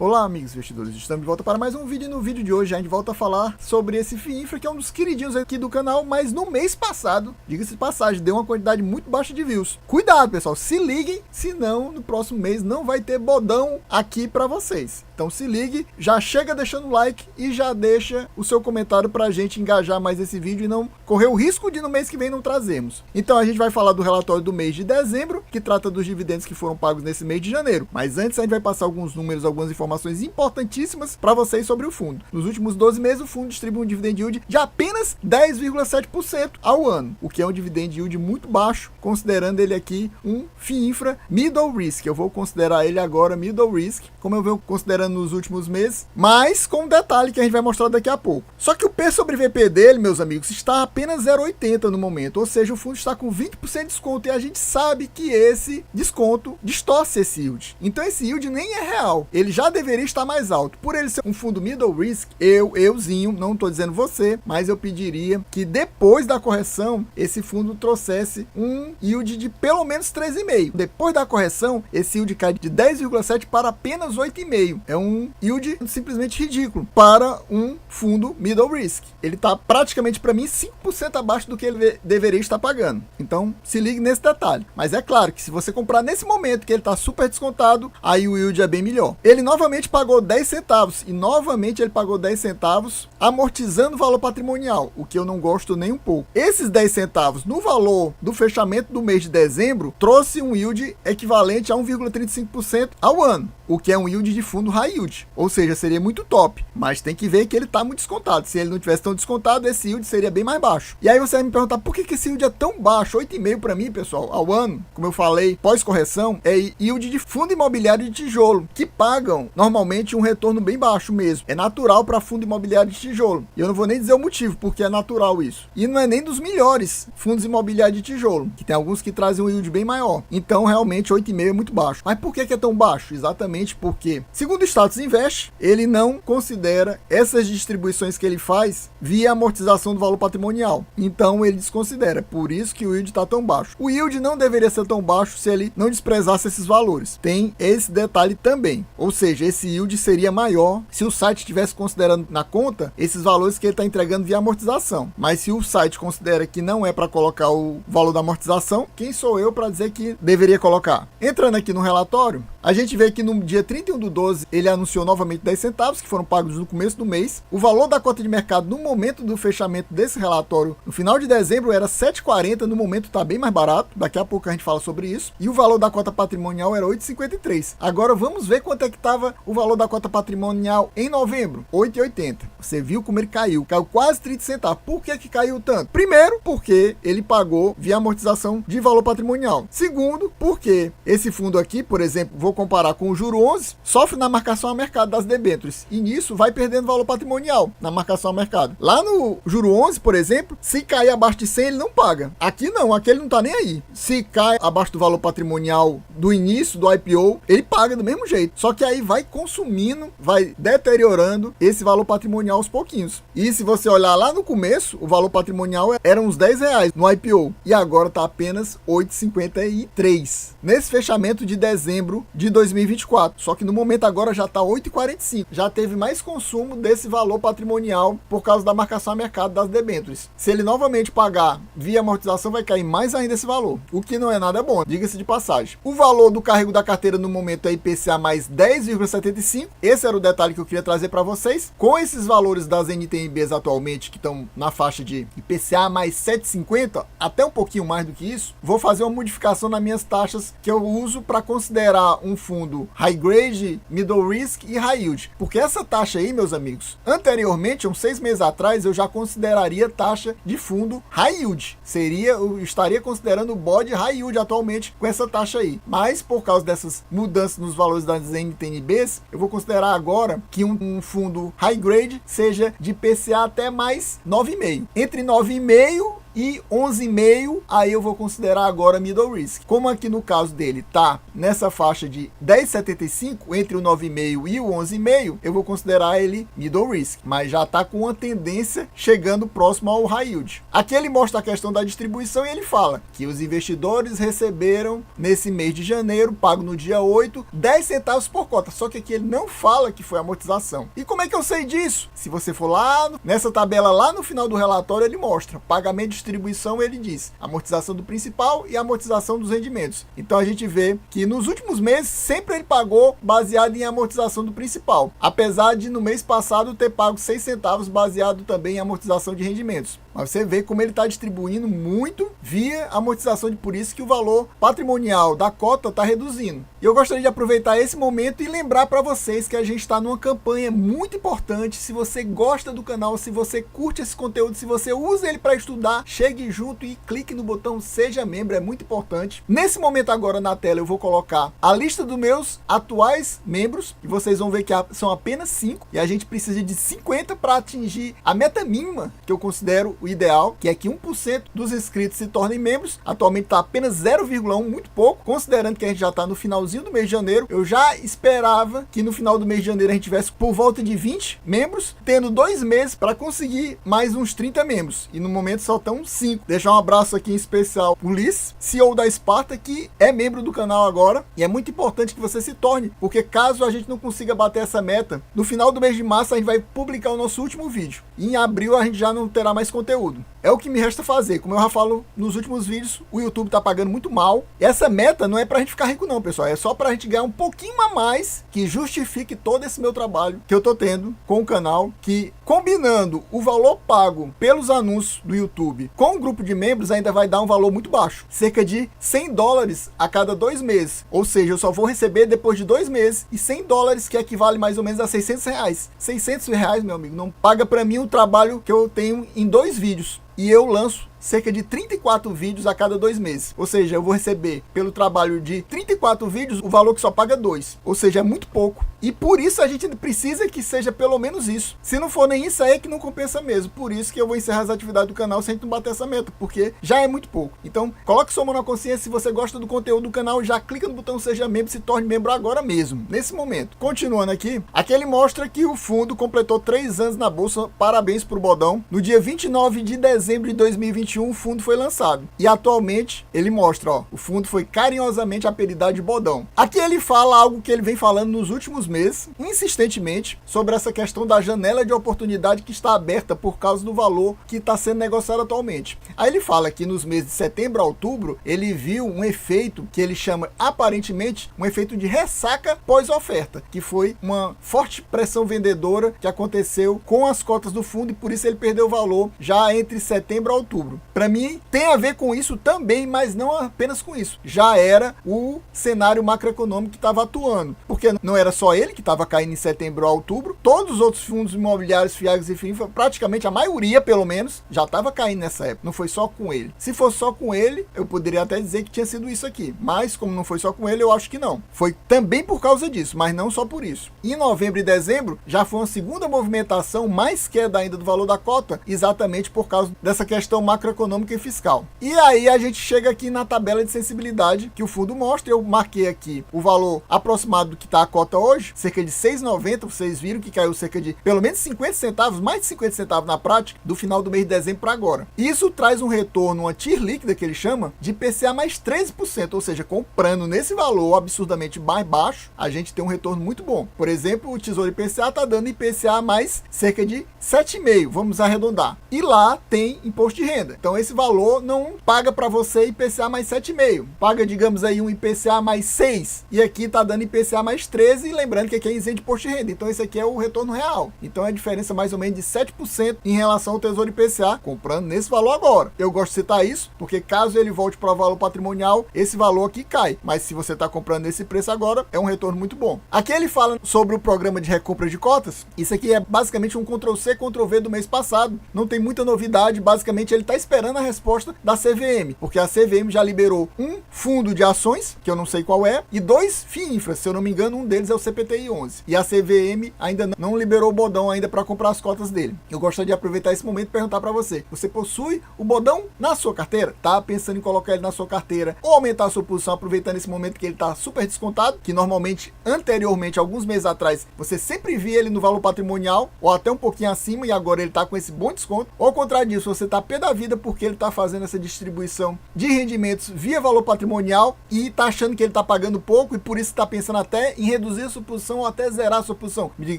Olá amigos investidores, estamos de volta para mais um vídeo e no vídeo de hoje a gente volta a falar sobre esse FII Infra que é um dos queridinhos aqui do canal, mas no mês passado, diga-se de passagem, deu uma quantidade muito baixa de views. Cuidado pessoal, se liguem, senão no próximo mês não vai ter bodão aqui para vocês. Então se ligue, já chega deixando o like e já deixa o seu comentário para a gente engajar mais esse vídeo e não correr o risco de no mês que vem não trazermos. Então a gente vai falar do relatório do mês de dezembro, que trata dos dividendos que foram pagos nesse mês de janeiro. Mas antes a gente vai passar alguns números, algumas informações importantíssimas para vocês sobre o fundo. Nos últimos 12 meses o fundo distribui um dividend yield de apenas 10,7% ao ano, o que é um dividend yield muito baixo, considerando ele aqui um FII Infra Middle Risk. Eu vou considerar ele agora Middle Risk, como eu venho considerando nos últimos meses, mas com um detalhe que a gente vai mostrar daqui a pouco. Só que o P sobre VP dele, meus amigos, está apenas 0,80 no momento, ou seja, o fundo está com 20% de desconto e a gente sabe que esse desconto distorce esse yield. Então esse yield nem é real, ele já deveria estar mais alto. Por ele ser um fundo Middle Risk, euzinho, não estou dizendo você, mas eu pediria que depois da correção, esse fundo trouxesse um yield de pelo menos 13,5. Depois da correção, esse yield cai de 10,7 para apenas 8,5. É um yield simplesmente ridículo para um fundo Middle Risk. Ele está praticamente, para mim, 5% abaixo do que ele deveria estar pagando. Então, se ligue nesse detalhe. Mas é claro que se você comprar nesse momento que ele está super descontado, aí o yield é bem melhor. Ele novamente pagou 10 centavos e novamente ele pagou 10 centavos amortizando o valor patrimonial, o que eu não gosto nem um pouco. Esses 10 centavos no valor do fechamento do mês de dezembro trouxe um yield equivalente a 1,35% ao ano, o que é um yield de fundo high yield, ou seja, seria muito top, mas tem que ver que ele está muito descontado. Se ele não tivesse tão descontado, esse yield seria bem mais baixo. E aí você vai me perguntar, por que esse yield é tão baixo? 8,5 para mim, pessoal, ao ano, como eu falei, pós-correção, é yield de fundo imobiliário de tijolo, que pagam normalmente um retorno bem baixo mesmo. É natural para fundo imobiliário de tijolo. E eu não vou nem dizer o motivo, porque é natural isso. E não é nem dos melhores fundos imobiliários de tijolo, que tem alguns que trazem um yield bem maior. Então, realmente, 8,5 é muito baixo. Mas por que é tão baixo? Exatamente porque, segundo o Status Invest, ele não considera essas distribuições que ele faz via amortização do valor patrimonial. Então, ele desconsidera. Por isso que o yield está tão baixo. O yield não deveria ser tão baixo se ele não desprezasse esses valores. Tem esse detalhe também. Ou seja, esse yield seria maior se o site estivesse considerando na conta esses valores que ele está entregando via amortização. Mas se o site considera que não é para colocar o valor da amortização, quem sou eu para dizer que deveria colocar? Entrando aqui no relatório, a gente vê que no dia 31/12 ele anunciou novamente 10 centavos que foram pagos no começo do mês. O valor da cota de mercado no momento do fechamento desse relatório, no final de dezembro, era 7,40, no momento está bem mais barato, daqui a pouco a gente fala sobre isso. E o valor da cota patrimonial era 8,53. Agora vamos ver quanto é que estava o valor da cota patrimonial em novembro, 8,80. Você viu como ele caiu quase 30 centavos. Por que caiu tanto? Primeiro, porque ele pagou via amortização de valor patrimonial. Segundo, porque esse fundo aqui, por exemplo, vou comparar com o juro 11, sofre na marcação a mercado das debêntures e nisso vai perdendo valor patrimonial na marcação a mercado. Lá no juro 11, por exemplo, se cair abaixo de 100 ele não paga. Aqui não, aqui ele não tá nem aí. Se cai abaixo do valor patrimonial do início do IPO, ele paga do mesmo jeito. Só que aí vai consumindo, vai deteriorando esse valor patrimonial aos pouquinhos. E se você olhar lá no começo, o valor patrimonial era uns R$10 no IPO e agora tá apenas 8,53 nesse fechamento de dezembro de 2024. Só que no momento agora já tá 8,45. Já teve mais consumo desse valor patrimonial por causa da marcação a mercado das debêntures. Se ele novamente pagar via amortização, vai cair mais ainda esse valor, o que não é nada bom, diga-se de passagem. O valor do carrego da carteira no momento é IPCA mais 10,75. Esse era o detalhe que eu queria trazer para vocês. Com esses valores das NTNBs atualmente, que estão na faixa de IPCA mais 7,50, até um pouquinho mais do que isso, vou fazer uma modificação nas minhas taxas que eu uso para considerar um fundo high grade, middle risk e high yield. Porque essa taxa aí, meus amigos, anteriormente, uns 6 meses atrás, eu já consideraria taxa de fundo high yield. Eu estaria considerando o BOD high yield atualmente com essa taxa aí. Mas por causa dessas mudanças nos valores das NTNBs, eu vou considerar agora que um fundo high grade seja de IPCA até mais 9,5. Entre 9,5 e 11,5, aí eu vou considerar agora middle risk. Como aqui no caso dele tá nessa faixa de 10,75, entre o 9,5 e o 11,5, eu vou considerar ele middle risk, mas já tá com uma tendência chegando próximo ao high yield. Aqui ele mostra a questão da distribuição e ele fala que os investidores receberam nesse mês de janeiro, pago no dia 8, 10 centavos por cota, só que aqui ele não fala que foi amortização. E como é que eu sei disso? Se você for lá nessa tabela lá no final do relatório, ele mostra pagamento de distribuição, ele diz amortização do principal e amortização dos rendimentos. Então a gente vê que nos últimos meses sempre ele pagou baseado em amortização do principal, apesar de no mês passado ter pago 6 centavos baseado também em amortização de rendimentos. Mas você vê como ele está distribuindo muito via amortização, por isso que o valor patrimonial da cota está reduzindo. E eu gostaria de aproveitar esse momento e lembrar para vocês que a gente está numa campanha muito importante. Se você gosta do canal, se você curte esse conteúdo, se você usa ele para estudar, chegue junto e clique no botão Seja Membro, é muito importante. Nesse momento agora na tela eu vou colocar a lista dos meus atuais membros e vocês vão ver que são apenas 5 e a gente precisa de 50 para atingir a meta mínima que eu considero o ideal, que é que 1% dos inscritos se tornem membros. Atualmente está apenas 0,1, muito pouco, considerando que a gente já está no finalzinho do mês de janeiro. Eu já esperava que no final do mês de janeiro a gente tivesse por volta de 20 membros, tendo 2 meses para conseguir mais uns 30 membros, e no momento só estão 5. Deixar um abraço aqui em especial pro Liz, CEO da Sparta, que é membro do canal agora, e é muito importante que você se torne, porque caso a gente não consiga bater essa meta, no final do mês de março a gente vai publicar o nosso último vídeo, e em abril a gente já não terá mais conteúdo. É o que me resta fazer. Como eu já falo nos últimos vídeos, o YouTube tá pagando muito mal. E essa meta não é pra gente ficar rico não, pessoal. É só pra gente ganhar um pouquinho a mais que justifique todo esse meu trabalho que eu tô tendo com o canal, que combinando o valor pago pelos anúncios do YouTube com o grupo de membros ainda vai dar um valor muito baixo. Cerca de $100 a cada 2 meses. Ou seja, eu só vou receber depois de 2 meses e $100, que equivale mais ou menos a R$600. R$600, meu amigo, não paga pra mim o trabalho que eu tenho em 2 vídeos. E eu lanço cerca de 34 vídeos a cada 2 meses. Ou seja, eu vou receber pelo trabalho de 34 vídeos o valor que só paga 2. Ou seja, é muito pouco. E por isso a gente precisa que seja pelo menos isso. Se não for nem isso, aí é que não compensa mesmo. Por isso que eu vou encerrar as atividades do canal se a gente não bater essa meta, porque já é muito pouco. Então, coloque sua mão na consciência. Se você gosta do conteúdo do canal, já clica no botão Seja Membro, se torne membro agora mesmo, nesse momento. Continuando aqui, aqui ele mostra que o fundo completou 3 anos na bolsa. Parabéns pro Bodão. No dia 29 de dezembro de 2021, o fundo foi lançado. E atualmente ele mostra, ó, o fundo foi carinhosamente apelidado de Bodão. Aqui ele fala algo que ele vem falando nos últimos meses, insistentemente, sobre essa questão da janela de oportunidade que está aberta por causa do valor que está sendo negociado atualmente. Aí ele fala que nos meses de setembro a outubro, ele viu um efeito que ele chama, aparentemente, um efeito de ressaca pós-oferta, que foi uma forte pressão vendedora que aconteceu com as cotas do fundo e por isso ele perdeu valor já entre setembro a outubro. Para mim, tem a ver com isso também, mas não apenas com isso. Já era o cenário macroeconômico que estava atuando, porque não era só ele que estava caindo em setembro a outubro, todos os outros fundos imobiliários, FIAGs e FINFA, praticamente a maioria, pelo menos, já estava caindo nessa época. Não foi só com ele. Se fosse só com ele, eu poderia até dizer que tinha sido isso aqui, mas como não foi só com ele, eu acho que não. Foi também por causa disso, mas não só por isso. Em novembro e dezembro, já foi uma segunda movimentação mais queda ainda do valor da cota, exatamente por causa dessa questão macroeconômica e fiscal. E aí a gente chega aqui na tabela de sensibilidade que o fundo mostra. Eu marquei aqui o valor aproximado do que está a cota hoje, cerca de 6,90. Vocês viram que caiu cerca de pelo menos 50 centavos, mais de 50 centavos na prática, do final do mês de dezembro para agora. Isso traz um retorno, uma TIR líquida que ele chama, de IPCA mais 13%, ou seja, comprando nesse valor absurdamente mais baixo, a gente tem um retorno muito bom. Por exemplo, o Tesouro IPCA está dando IPCA mais cerca de 7,5%, vamos arredondar. E lá tem imposto de renda. Então esse valor não paga para você IPCA mais 7,5%. Paga, digamos aí, um IPCA mais 6%. E aqui está dando IPCA mais 13%, e lembrando que aqui é isento de imposto de renda. Então esse aqui é o retorno real. Então é a diferença mais ou menos de 7% em relação ao Tesouro IPCA, comprando nesse valor agora. Eu gosto de citar isso, porque caso ele volte para o valor patrimonial, esse valor aqui cai. Mas se você está comprando nesse preço agora, é um retorno muito bom. Aqui ele fala sobre o programa de recompra de cotas. Isso aqui é basicamente um Ctrl+C, Ctrl+V do mês passado. Não tem muita novidade. Basicamente ele está esperando a resposta da CVM, porque a CVM já liberou um fundo de ações, que eu não sei qual é, e 2 FII Infra, se eu não me engano, um deles é o CPTI 11. E a CVM ainda não liberou o bodão ainda para comprar as cotas dele. Eu gostaria de aproveitar esse momento e perguntar para você: você possui o bodão na sua carteira? Tá pensando em colocar ele na sua carteira ou aumentar a sua posição, aproveitando esse momento que ele tá super descontado, que normalmente, anteriormente, alguns meses atrás, você sempre via ele no valor patrimonial ou até um pouquinho acima, e agora ele tá com esse bom desconto? Ou ao contrário disso, você tá pé da vida porque ele tá fazendo essa distribuição de rendimentos via valor patrimonial e tá achando que ele tá pagando pouco e por isso tá pensando até em reduzir a sua posição ou até zerar a sua posição? Me diga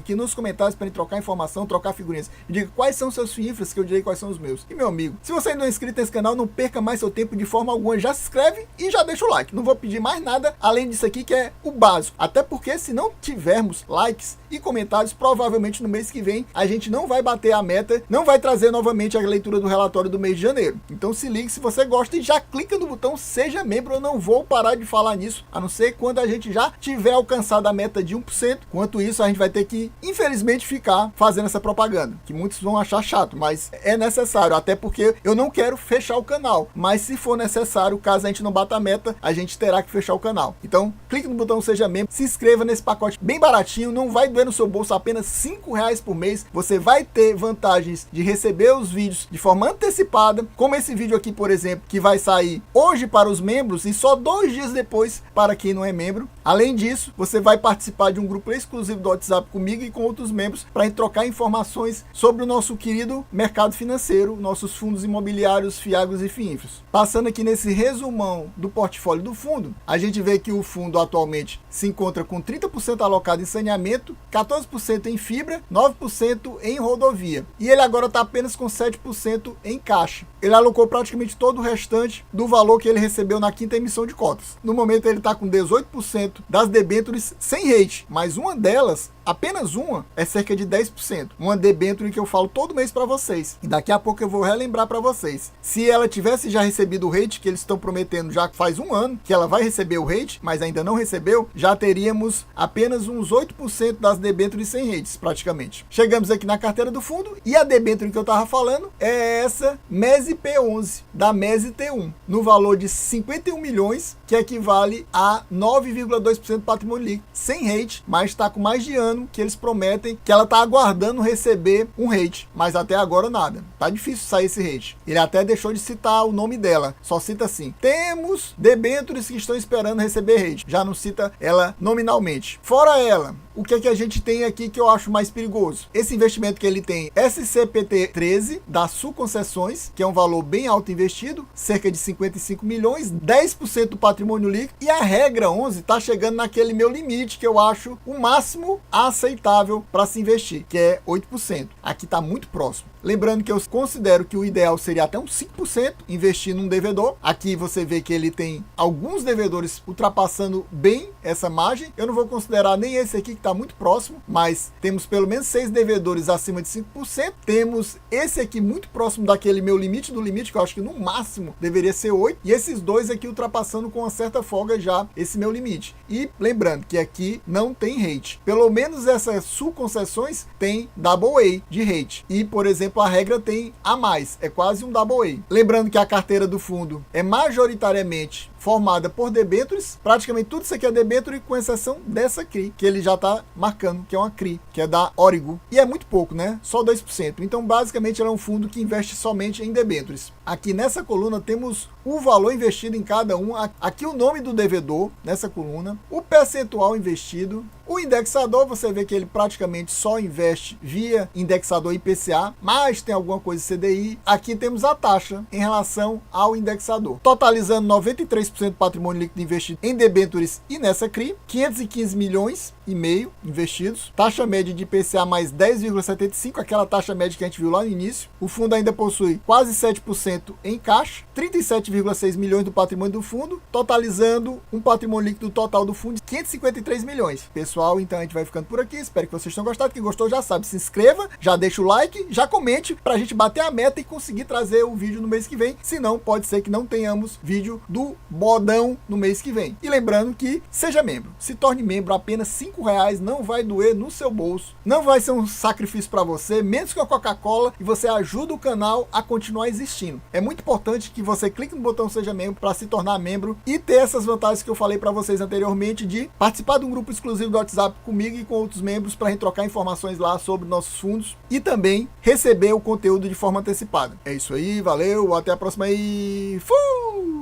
aqui nos comentários para trocar informação, trocar figurinhas. Me diga quais são seus FII Infras, que eu direi quais são os meus. E meu amigo, se você ainda não é inscrito nesse canal, não perca mais seu tempo de forma alguma. Já se inscreve e já deixa o like. Não vou pedir mais nada além disso aqui, que é o básico. Até porque se não tivermos likes e comentários, provavelmente no mês que vem a gente não vai bater a meta, não vai trazer novamente a leitura do relatório do mês de janeiro. Então se ligue se você gosta e já clica no botão seja membro. Eu não vou parar de falar nisso, a não ser quando a gente já tiver alcançado a meta de 1%. Quanto isso, a gente vai ter que, infelizmente, ficar fazendo essa propaganda, que muitos vão achar chato, mas é necessário, até porque eu não quero fechar o canal, mas se for necessário, caso a gente não bata a meta, a gente terá que fechar o canal. Então, clique no botão seja membro, se inscreva nesse pacote bem baratinho, não vai doer no seu bolso, apenas R$5 por mês. Você vai ter vantagens de receber os vídeos de forma antecipada, como esse vídeo aqui, por exemplo, que vai sair hoje para os membros e só 2 dias depois para quem não é membro. Além disso, você vai participar de um grupo exclusivo do WhatsApp comigo e com outros membros para trocar informações sobre o nosso querido mercado financeiro, nossos fundos imobiliários, FIAGROS e FII Infras. Passando aqui nesse resumão do portfólio do fundo, a gente vê que o fundo atualmente se encontra com 30% alocado em saneamento, 14% em fibra, 9% em rodovia. E ele agora está apenas com 7% em caixa. Ele alocou praticamente todo o restante do valor que ele recebeu na quinta emissão de cotas. No momento ele está com 18% das debêntures sem rate, mas uma delas, apenas uma, é cerca de 10%. Uma debênture que eu falo todo mês para vocês. E daqui a pouco eu vou relembrar para vocês. Se ela tivesse já recebido o rate, que eles estão prometendo já faz um ano, que ela vai receber o rate, mas ainda não recebeu, já teríamos apenas uns 8% das debêntures sem rates, praticamente. Chegamos aqui na carteira do fundo, e a debênture que eu estava falando é essa MESI P11, da MESI T1, no valor de 51 milhões, que equivale a 9,2% do patrimônio líquido, sem rate, mas está com mais de ano que eles prometem que ela está aguardando receber um rate, mas até agora nada. Tá difícil sair esse rate. Ele até deixou de citar o nome dela, só cita assim: temos debêntures que estão esperando receber rate, já não cita ela nominalmente. Fora ela, o que é que a gente tem aqui que eu acho mais perigoso? Esse investimento que ele tem, SCPT 13, da Sul Concessões, que é um valor bem alto investido, cerca de 55 milhões, 10% do patrimônio líquido, e a regra 11 está chegando naquele meu limite, que eu acho o máximo aceitável para se investir, que é 8%. Aqui está muito próximo. Lembrando que eu considero que o ideal seria até uns 5% investir num devedor. Aqui você vê que ele tem alguns devedores ultrapassando bem essa margem. Eu não vou considerar nem esse aqui que está muito próximo, mas temos pelo menos 6 devedores acima de 5%. Temos esse aqui muito próximo daquele meu limite do limite, que eu acho que no máximo deveria ser 8%. E esses dois aqui ultrapassando com uma certa folga já esse meu limite. E lembrando que aqui não tem rate. Pelo menos essas Sul Concessões tem AA de rate. E, por exemplo, a regra tem a mais, é quase um AA. Lembrando que a carteira do fundo é majoritariamente formada por debêntures, praticamente tudo isso aqui é debênture, com exceção dessa CRI, que ele já está marcando, que é uma CRI, que é da Origo, e é muito pouco, né? Só 2%. Então, basicamente, ele é um fundo que investe somente em debêntures. Aqui nessa coluna temos o valor investido em cada um, aqui o nome do devedor nessa coluna, o percentual investido, o indexador, você vê que ele praticamente só investe via indexador IPCA, mas tem alguma coisa CDI. Aqui temos a taxa em relação ao indexador, totalizando 93% do patrimônio líquido investido em debêntures e nessa CRI, 515 milhões e meio investidos, taxa média de IPCA mais 10,75, aquela taxa média que a gente viu lá no início. O fundo ainda possui quase 7% em caixa, 37,6 milhões do patrimônio do fundo, totalizando um patrimônio líquido total do fundo de 553 milhões. Pessoal, então a gente vai ficando por aqui, espero que vocês tenham gostado. Quem gostou já sabe, se inscreva, já deixa o like, já comente pra gente bater a meta e conseguir trazer o vídeo no mês que vem, senão pode ser que não tenhamos vídeo do bodão no mês que vem. E lembrando que seja membro, se torne membro, apenas R$5, não vai doer no seu bolso, não vai ser um sacrifício para você, menos que a Coca-Cola, e você ajuda o canal a continuar existindo. É muito importante que você clique no botão seja membro para se tornar membro e ter essas vantagens que eu falei para vocês anteriormente, de participar de um grupo exclusivo do WhatsApp comigo e com outros membros para a gente trocar informações lá sobre nossos fundos e também receber o conteúdo de forma antecipada. É isso aí, valeu, até a próxima e fui!